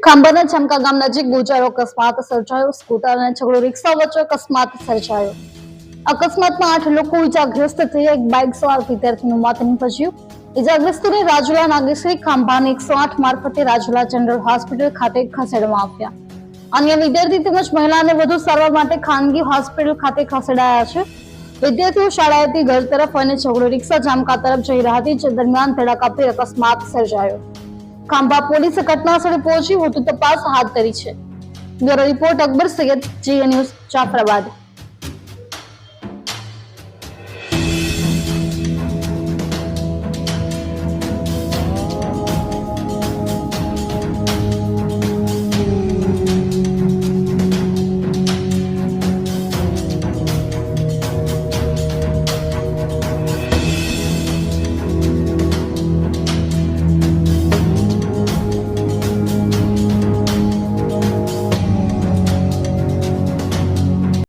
ખાંભાના ચમકા ગામ નજીક ગુજારો અકસ્માત સર્જાયો। સ્કૂટર અને છગડો રિક્ષા વચ્ચે અકસ્માત સર્જાયો। અકસ્માતમાં 8 લોકો ઈજાગ્રસ્ત થયા। એક બાઇક સવાર વિદ્યાર્થીનું મોત નીપજ્યું। ઈજાગ્રસ્તોને રાજુલા નાગેશ્રી ખાંભાની 108 મારફતે રાજુલા જનરલ હોસ્પિટલ ખાતે ખસેડવામાં આવ્યા। અન્ય વિદ્યાર્થી તેમજ મહિલાને વધુ સારવાર માટે ખાનગી હોસ્પિટલ ખાતે ખસેડાયા છે। વિદ્યાર્થીઓ શાળાએથી ઘર તરફ અને છગડો રિક્ષા જામકા તરફ જઈ રહી હતી, જે દરમિયાન ધડાકાભેર અકસ્માત સર્જાયો। ખાંભા પોલીસે ઘટનાસ્થળે પહોંચી વધુ તપાસ હાથ ધરી છે। બ્યુરો રિપોર્ટ અકબર સૈયદ, જીએ ન્યૂઝ, જાફરાબાદ।